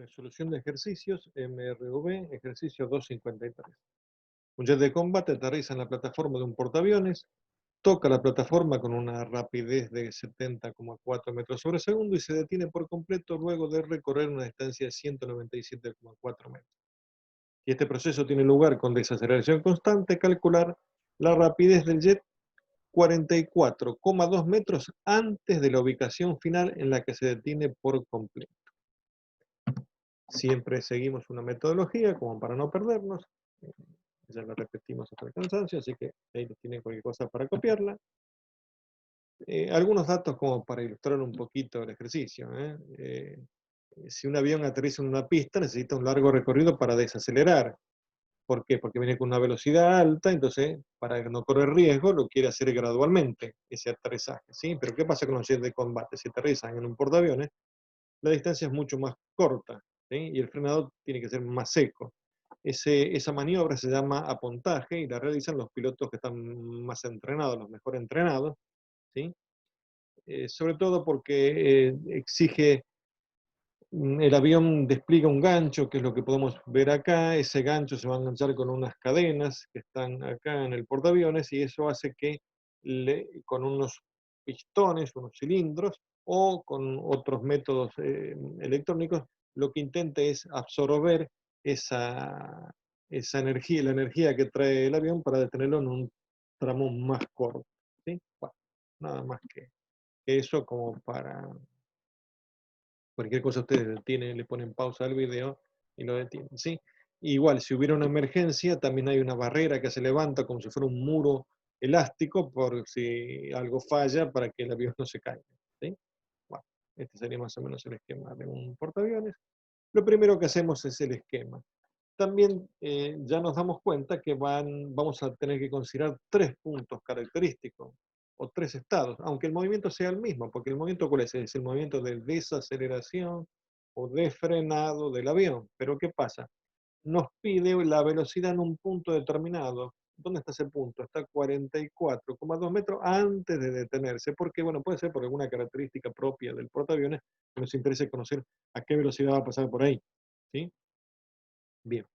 Resolución de ejercicios, MRV, ejercicio 253. Un jet de combate aterriza en la plataforma de un portaaviones, toca la plataforma con una rapidez de 70,4 metros sobre segundo y se detiene por completo luego de recorrer una distancia de 197,4 metros. Si este proceso tiene lugar con desaceleración constante, calcular la rapidez del jet 44,2 metros antes de la ubicación final en la que se detiene por completo. Siempre seguimos una metodología como para no perdernos. Ya la repetimos hasta el cansancio, así que ahí tienen cualquier cosa para copiarla. Algunos datos como para ilustrar un poquito el ejercicio. Si un avión aterriza en una pista, necesita un largo recorrido para desacelerar. ¿Por qué? Porque viene con una velocidad alta, entonces para no correr riesgo lo quiere hacer gradualmente, ese aterrizaje. ¿Sí? Pero ¿qué pasa con los jets de combate? Si aterrizan en un portaaviones, la distancia es mucho más corta, ¿sí? Y el frenado tiene que ser más seco. Esa maniobra se llama apontaje y la realizan los pilotos que están más entrenados, los mejor entrenados, ¿sí? Sobre todo porque exige, el avión despliega un gancho, que es lo que podemos ver acá. Ese gancho se va a enganchar con unas cadenas que están acá en el portaaviones y eso hace que con unos pistones, unos cilindros o con otros métodos electrónicos, lo que intente es absorber esa energía, la energía que trae el avión para detenerlo en un tramo más corto. ¿Sí? Bueno, nada más que eso como para cualquier cosa ustedes detienen, le ponen pausa al video y lo detienen, ¿sí? Igual, si hubiera una emergencia, también hay una barrera que se levanta como si fuera un muro elástico por si algo falla para que el avión no se caiga, ¿sí? Bueno, este sería más o menos el esquema de un portaaviones. Lo primero que hacemos es el esquema. También ya nos damos cuenta que vamos a tener que considerar tres puntos característicos o tres estados, aunque el movimiento sea el mismo, porque el movimiento ¿cuál es? Es el movimiento de desaceleración o de frenado del avión. Pero ¿qué pasa? Nos pide la velocidad en un punto determinado. ¿Dónde está ese punto? Está a 44,2 metros antes de detenerse, porque bueno, puede ser por alguna característica propia del portaaviones que nos interese conocer a qué velocidad va a pasar por ahí. ¿Sí? Bien.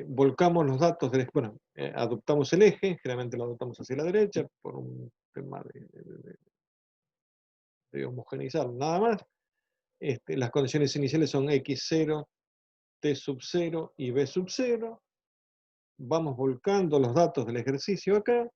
Volcamos los datos bueno, adoptamos el eje, generalmente lo adoptamos hacia la derecha por un tema de homogeneizar nada más. Las condiciones iniciales son x0, t sub 0 y b sub 0. Vamos volcando los datos del ejercicio acá.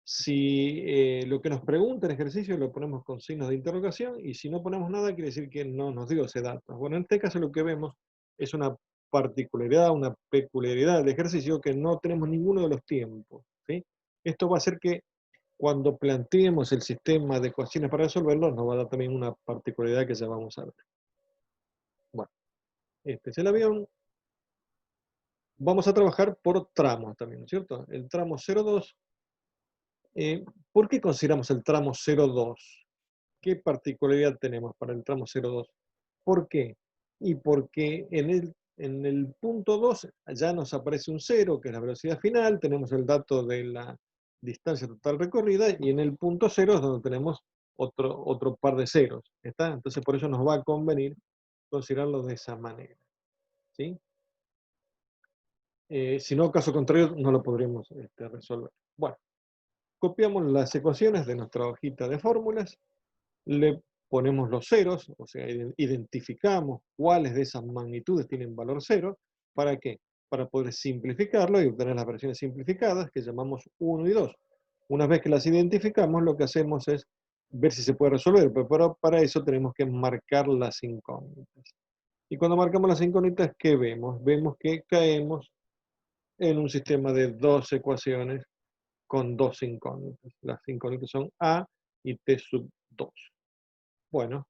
Si lo que nos pregunta el ejercicio lo ponemos con signos de interrogación y si no ponemos nada quiere decir que no nos dio ese dato. Bueno, en este caso lo que vemos es una particularidad, una peculiaridad del ejercicio que no tenemos ninguno de los tiempos, ¿sí? Esto va a hacer que cuando planteemos el sistema de ecuaciones para resolverlo nos va a dar también una particularidad que ya vamos a ver. Bueno, este es el avión. Vamos a trabajar por tramos también, ¿no es cierto? El tramo 02. ¿Por qué consideramos el tramo 02? ¿Qué particularidad tenemos para el tramo 02? ¿Por qué? Y porque en el punto 2 ya nos aparece un 0, que es la velocidad final, tenemos el dato de la distancia total recorrida, y en el punto 0 es donde tenemos otro par de ceros. ¿Está? Entonces por eso nos va a convenir considerarlo de esa manera. ¿Sí? Si no, caso contrario, no lo podríamos resolver. Bueno, copiamos las ecuaciones de nuestra hojita de fórmulas, le ponemos los ceros, o sea, identificamos cuáles de esas magnitudes tienen valor cero. ¿Para qué? Para poder simplificarlo y obtener las versiones simplificadas que llamamos 1 y 2. Una vez que las identificamos, lo que hacemos es ver si se puede resolver, pero para eso tenemos que marcar las incógnitas. Y cuando marcamos las incógnitas, ¿qué vemos? Vemos que caemos en un sistema de dos ecuaciones con dos incógnitas. Las incógnitas son A y T sub 2. Bueno,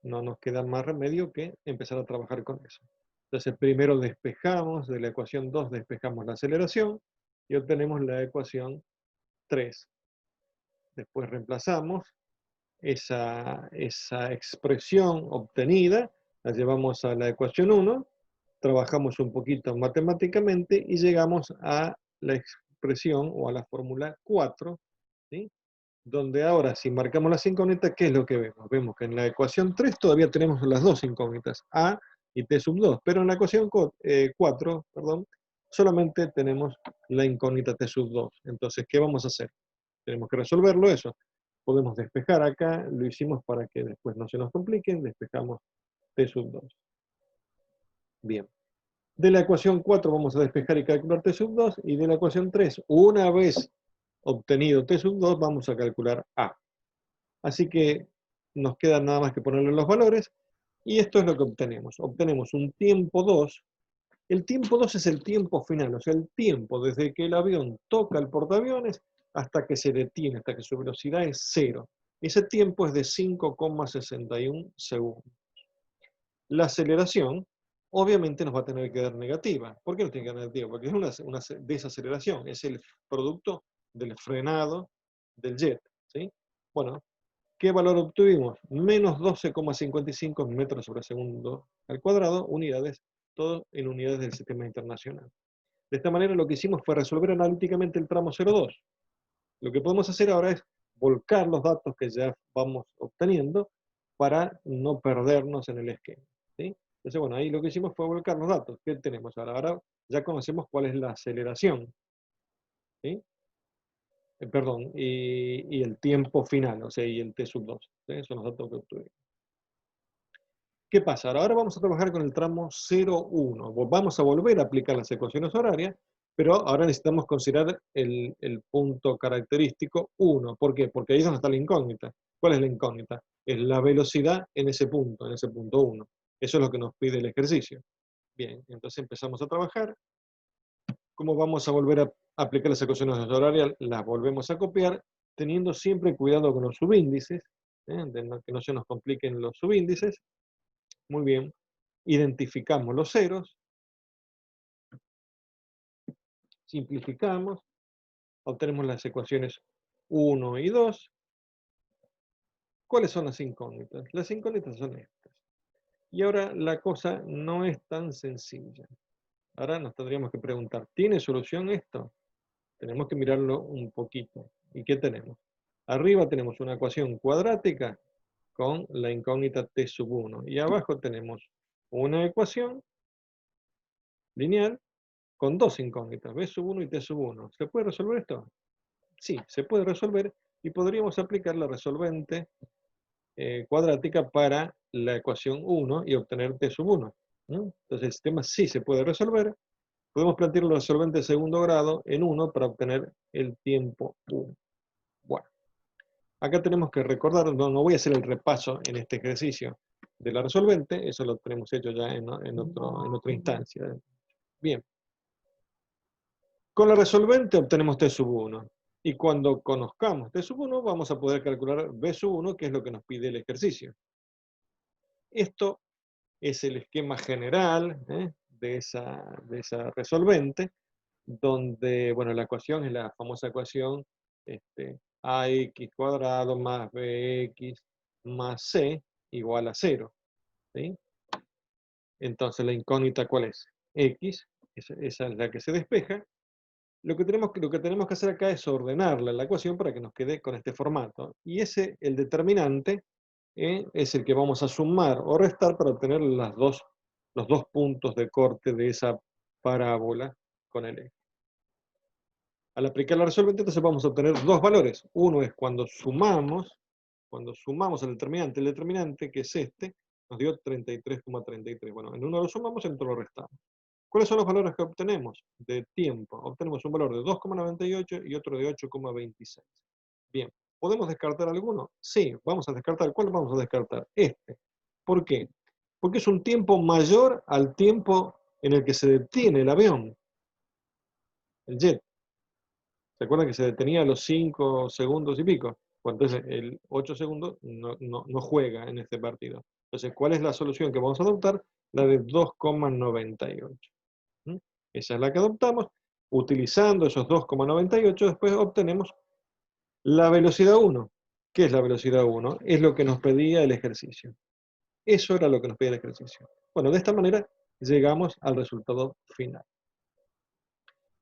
no nos queda más remedio que empezar a trabajar con eso. Entonces, primero despejamos de la ecuación 2, despejamos la aceleración y obtenemos la ecuación 3. Después reemplazamos esa expresión obtenida, la llevamos a la ecuación 1, trabajamos un poquito matemáticamente y llegamos a la expresión o a la fórmula 4, ¿sí? donde ahora si marcamos las incógnitas, ¿qué es lo que vemos? Vemos que en la ecuación 3 todavía tenemos las dos incógnitas, A y T sub 2, pero en la ecuación 4, perdón, solamente tenemos la incógnita T sub 2. Entonces, ¿qué vamos a hacer? Tenemos que resolverlo eso. Podemos despejar acá, lo hicimos para que después no se nos compliquen, despejamos T sub 2. Bien. De la ecuación 4 vamos a despejar y calcular T sub 2, y de la ecuación 3, una vez obtenido T sub 2, vamos a calcular A. Así que nos queda nada más que ponerle los valores, y esto es lo que obtenemos. Obtenemos un tiempo 2. El tiempo 2 es el tiempo final, o sea, el tiempo desde que el avión toca el portaaviones hasta que se detiene, hasta que su velocidad es 0. Ese tiempo es de 5,61 segundos. La aceleración, obviamente, nos va a tener que dar negativa. ¿Por qué nos tiene que dar negativa? Porque es una desaceleración, es el producto del frenado del jet, ¿sí? Bueno, ¿qué valor obtuvimos? Menos 12,55 metros sobre segundo al cuadrado, unidades, todo en unidades del sistema internacional. De esta manera lo que hicimos fue resolver analíticamente el tramo 02. Lo que podemos hacer ahora es volcar los datos que ya vamos obteniendo para no perdernos en el esquema, ¿sí? Entonces, bueno, ahí lo que hicimos fue volcar los datos. ¿Qué tenemos ahora? Ahora ya conocemos cuál es la aceleración, ¿sí? Perdón, y el tiempo final, o sea, y el T sub 2. ¿Sí? Son los datos que obtuvimos. ¿Qué pasa? Ahora vamos a trabajar con el tramo 0,1. Vamos a volver a aplicar las ecuaciones horarias, pero ahora necesitamos considerar el punto característico 1. ¿Por qué? Porque ahí es donde está la incógnita. ¿Cuál es la incógnita? Es la velocidad en ese punto 1. Eso es lo que nos pide el ejercicio. Bien, entonces empezamos a trabajar. ¿Cómo vamos a volver a aplicar las ecuaciones horarias? Las volvemos a copiar, teniendo siempre cuidado con los subíndices, de que no se nos compliquen los subíndices. Muy bien. Identificamos los ceros, simplificamos, obtenemos las ecuaciones 1 y 2. ¿Cuáles son las incógnitas? Las incógnitas son estas. Y ahora la cosa no es tan sencilla. Ahora nos tendríamos que preguntar, ¿tiene solución esto? Tenemos que mirarlo un poquito. ¿Y qué tenemos? Arriba tenemos una ecuación cuadrática con la incógnita T sub 1. Y abajo tenemos una ecuación lineal con dos incógnitas, B sub 1 y T sub 1. ¿Se puede resolver esto? Sí, se puede resolver, y podríamos aplicar la resolvente cuadrática para la ecuación 1 y obtener T sub 1. Entonces el sistema sí se puede resolver. Podemos plantear la resolvente de segundo grado en 1 para obtener el tiempo 1. Bueno, acá tenemos que recordar, no voy a hacer el repaso en este ejercicio de la resolvente, eso lo tenemos hecho ya en otra instancia. Bien. Con la resolvente obtenemos T sub 1. Y cuando conozcamos T sub 1, vamos a poder calcular B sub 1, que es lo que nos pide el ejercicio. Esto es el esquema general de esa resolvente, donde, bueno, la ecuación es la famosa ecuación ax cuadrado más bx más c igual a 0. ¿Sí? Entonces, la incógnita, ¿cuál es? X, esa es la que se despeja. Lo que tenemos que hacer acá es ordenarla la ecuación para que nos quede con este formato. Y el determinante, es el que vamos a sumar o restar para obtener los dos puntos de corte de esa parábola con el eje. Al aplicar la resolvente, entonces vamos a obtener dos valores. Uno es cuando sumamos el determinante, que es este, nos dio 33,33. Bueno, en uno lo sumamos, en otro lo restamos. ¿Cuáles son los valores que obtenemos de tiempo? Obtenemos un valor de 2,98 y otro de 8,26. Bien, ¿podemos descartar alguno? Sí, vamos a descartar. ¿Cuál vamos a descartar? Este. ¿Por qué? Porque es un tiempo mayor al tiempo en el que se detiene el avión, el jet. ¿Se acuerdan que se detenía a los 5 segundos y pico? Bueno, entonces el 8 segundos no juega en este partido. Entonces, ¿cuál es la solución que vamos a adoptar? La de 2,98. Esa es la que adoptamos. Utilizando esos 2,98, después obtenemos la velocidad 1. ¿Qué es la velocidad 1? Es lo que nos pedía el ejercicio. Eso era lo que nos pedía el ejercicio. Bueno, de esta manera llegamos al resultado final.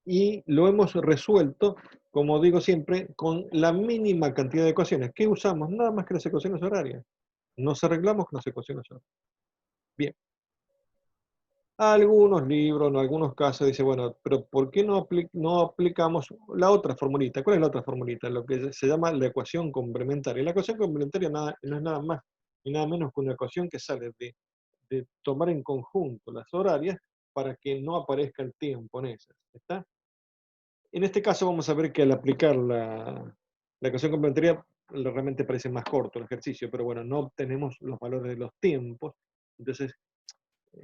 Y lo hemos resuelto como digo siempre, con la mínima cantidad de ecuaciones. ¿Qué usamos? Nada más que las ecuaciones horarias. Nos arreglamos con las ecuaciones horarias. Bien. Algunos libros, en algunos casos, dice, bueno, pero ¿por qué no aplicamos la otra formulita? ¿Cuál es la otra formulita? Lo que se llama la ecuación complementaria. La ecuación complementaria no es nada más y nada menos que una ecuación que sale de tomar en conjunto las horarias para que no aparezca el tiempo en esas. ¿Está? En este caso vamos a ver que al aplicar la ecuación complementaria realmente parece más corto el ejercicio, pero bueno, no obtenemos los valores de los tiempos, entonces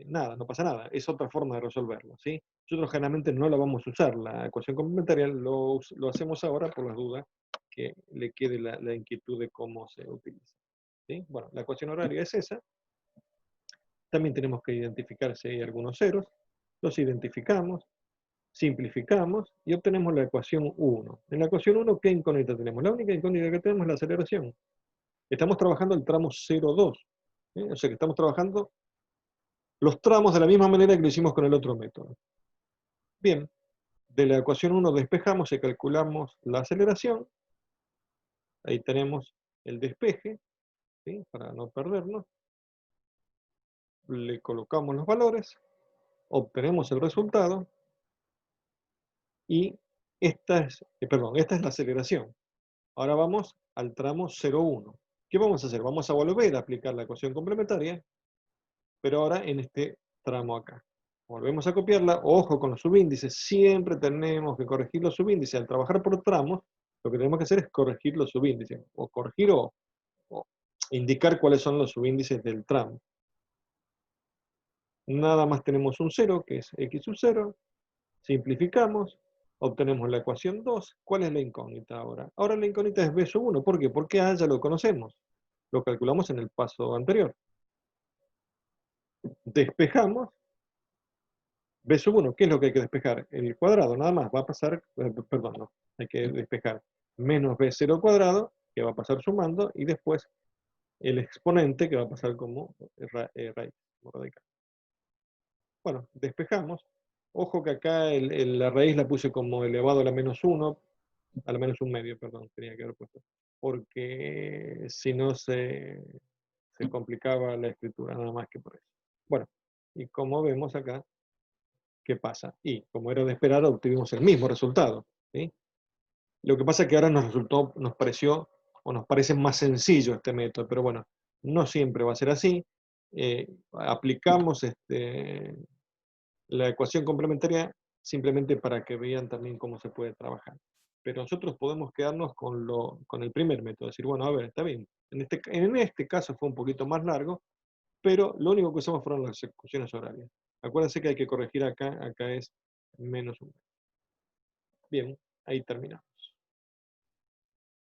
nada, no pasa nada, es otra forma de resolverlo, ¿sí? Nosotros generalmente no la vamos a usar, la ecuación complementaria lo hacemos ahora por las dudas que le quede la inquietud de cómo se utiliza, ¿sí? Bueno, la ecuación horaria es esa, también tenemos que identificar si hay algunos ceros, los identificamos, simplificamos y obtenemos la ecuación 1. En la ecuación 1, ¿qué incógnita tenemos? La única incógnita que tenemos es la aceleración. Estamos trabajando el tramo 0,2, ¿sí? O sea que estamos trabajando los tramos de la misma manera que lo hicimos con el otro método. Bien, de la ecuación 1 despejamos y calculamos la aceleración. Ahí tenemos el despeje, ¿sí? Para no perdernos. Le colocamos los valores, obtenemos el resultado y esta es la aceleración. Ahora vamos al tramo 0,1. ¿Qué vamos a hacer? Vamos a volver a aplicar la ecuación complementaria, pero ahora en este tramo acá. Volvemos a copiarla, ojo con los subíndices, siempre tenemos que corregir los subíndices. Al trabajar por tramos, lo que tenemos que hacer es corregir los subíndices, o corregir o indicar cuáles son los subíndices del tramo. Nada más tenemos un 0, que es x sub 0, simplificamos, obtenemos la ecuación 2. ¿Cuál es la incógnita ahora? Ahora la incógnita es b sub 1. ¿Por qué? Porque A ya lo conocemos. Lo calculamos en el paso anterior. Despejamos b sub 1. ¿Qué es lo que hay que despejar? El cuadrado, nada más. Va a pasar, perdón, no. Hay que despejar menos b0 cuadrado, que va a pasar sumando, y después el exponente, que va a pasar como raíz, como radical. Bueno, despejamos. Ojo que acá la raíz la puse como elevado a la menos 1, a la menos 1/2, perdón, tenía que haber puesto. Porque si no se complicaba la escritura, nada más que por eso. Bueno, y como vemos acá, ¿qué pasa? Y como era de esperar, obtuvimos el mismo resultado, ¿sí? Lo que pasa es que ahora nos pareció, o nos parece más sencillo este método, pero bueno, no siempre va a ser así. Aplicamos la ecuación complementaria simplemente para que vean también cómo se puede trabajar. Pero nosotros podemos quedarnos con el primer método, decir, bueno, a ver, está bien. En este caso fue un poquito más largo, pero lo único que usamos fueron las ecuaciones horarias. Acuérdense que hay que corregir acá es menos 1. Bien, ahí terminamos.